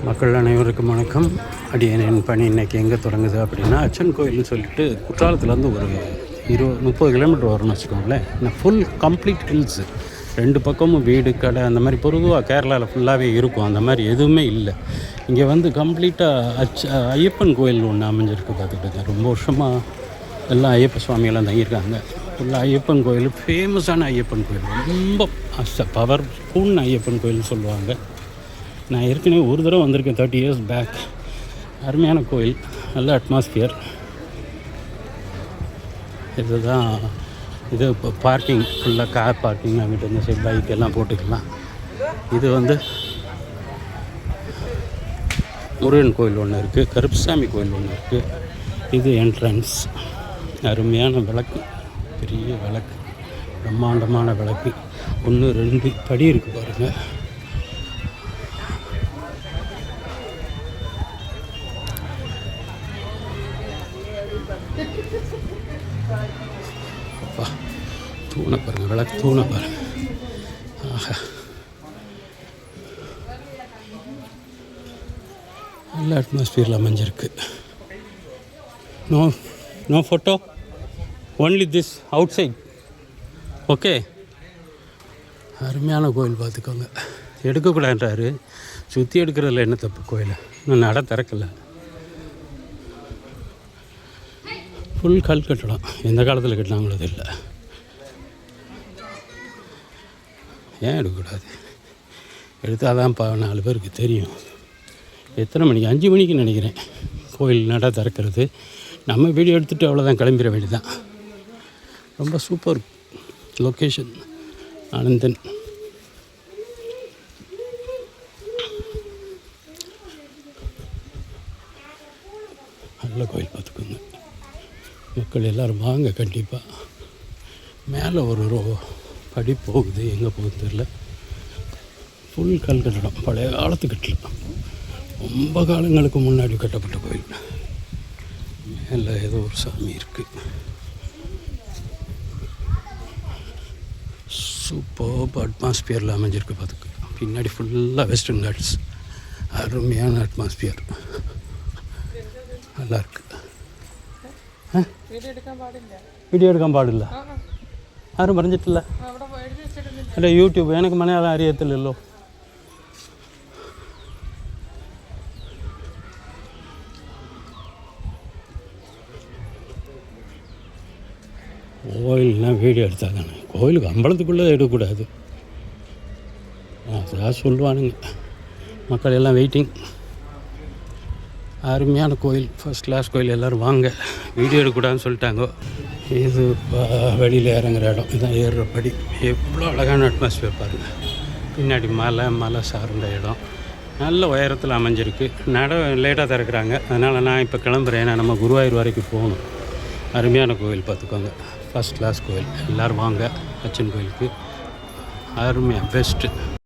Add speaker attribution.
Speaker 1: மக்கள் அனைவருக்கும் வணக்கம். அடியனின் பணி இன்றைக்கி எங்கே தொடங்குது அப்படின்னா, அச்சன் கோயில்னு சொல்லிட்டு குற்றாலத்துலேருந்து ஒரு 30 கிலோமீட்டர் வரும்னு வச்சுக்கோங்களேன். ஃபுல் கம்ப்ளீட் ஹில்ஸு, 2 பக்கமும் வீடு கடை அந்த மாதிரி பொதுவாக கேரளாவில் ஃபுல்லாகவே இருக்கும். அந்த மாதிரி எதுவுமே இல்லை. இங்கே வந்து கம்ப்ளீட்டாக ஐயப்பன் கோயில் ஒன்று அமைஞ்சிருக்கு. பார்த்துக்கிட்டு ரொம்ப வருஷமாக எல்லாம் ஐயப்ப சுவாமியெல்லாம் தங்கியிருக்காங்க. ஃபுல்லாக ஐயப்பன் கோயில், ஃபேமஸான ஐயப்பன் கோயில், ரொம்ப பவர்ஃபுல் ஐயப்பன் கோயில்னு சொல்லுவாங்க. நான் ஏற்கனவே ஒரு தடவை வந்திருக்கேன் 30 இயர்ஸ் பேக். அருமையான கோயில், நல்ல அட்மாஸ்பியர். இதுதான் இது இப்போ பார்க்கிங், ஃபுல்லாக கார் பார்க்கிங். அங்கிட்ட இந்த சைட் பைக் எல்லாம் போட்டுக்கலாம். இது வந்து முருகன் கோயில் ஒன்று இருக்குது, கருப்புசாமி கோயில் ஒன்று இருக்குது. இது என்ட்ரன்ஸ். அருமையான விளக்கு, பெரிய விளக்கு, பிரம்மாண்டமான விளக்கு. 1 2 படி இருக்குது பாருங்கள். அப்பா, தூணை பாருங்கள், விளக்கு தூணை பாருங்கள். ஆஹா, நல்ல அட்மாஸ்பியரில் அமைஞ்சிருக்கு. No photo, only this outside. Okay, அருமையான கோயில். பார்த்துக்கோங்க, எடுக்கக்கூடாதுன்றாரு. சுற்றி எடுக்கிறதுல என்ன தப்பு? கோயில் இன்னும் நட திறக்கலை. ஃபுல் கல் கட்டடம், எந்த காலத்தில் கட்டினாங்களோ இல்லை. ஏன் எடுக்கக்கூடாது? எடுத்தால் தான் 4 பேருக்கு தெரியும். எத்தனை மணிக்கு? 5 மணிக்கு நினைக்கிறேன் கோயில் நட திறக்கிறது. நம்ம வீடியோ எடுத்துகிட்டு அவ்வளோதான், கிளம்பிட வேண்டியதான். ரொம்ப சூப்பர் லொக்கேஷன். ஆனந்தன் நல்ல கோயில். பார்த்துக்கோங்க மக்கள் எல்லோரும் வாங்க கண்டிப்பாக. மேலே ஒரு படி போகுது, எங்கே போகுது தெரியல. ஃபுல் கல் கட்டடம், பழைய காலத்து கட்டடம், ரொம்ப காலங்களுக்கு முன்னாடி கட்டப்பட்ட கோயில். மேலே ஏதோ ஒரு சாமி இருக்குது. சூப்பர் அட்மாஸ்பியரில் அமைஞ்சிருக்கு. பார்த்துக்க, பின்னாடி ஃபுல்லாக வெஸ்டர்ன் காட்ஸ். அருமையான அட்மாஸ்பியர், நல்லாயிருக்கு. வீடியோ எடுക്കാൻ പാടില്ല. ആരും പറഞ്ഞിട്ടില്ല. അല്ല, യൂട്യൂബ് എനിക്ക് മലയാളം അറിയത്തില്ലല്ലോ. கோயில்னா வீடியோ எடுத்தால் தானே. கோயிலுக்கு அம்பலத்துக்குள்ளே எடுக்கக்கூடாது, அதான் சொல்லுவானுங்க. மக்கள் எல்லாம் வெயிட்டிங். அருமையான கோயில், ஃபஸ்ட் கிளாஸ் கோயில். எல்லோரும் வாங்க. வீடியோ எடுக்கக்கூடாதுன்னு சொல்லிட்டாங்க. இது வெளியில் இறங்குற இடம், இதுதான் ஏறுற படி. எவ்வளோ அழகான அட்மாஸ்பியர் பாருங்கள். பின்னாடி மலை சார்ந்த இடம், நல்ல உயரத்தில் அமைஞ்சிருக்கு. நட லேட்டாக திறக்கிறாங்க, அதனால் நான் இப்போ கிளம்புறேன். ஏன்னா நம்ம குருவாயூர் வரைக்கும் போகணும். அருமையான கோயில். பார்த்துக்கோங்க, ஃபஸ்ட் கிளாஸ் கோயில். எல்லோரும் வாங்க அச்சன் கோயிலுக்கு. அருமையாக பெஸ்ட்டு.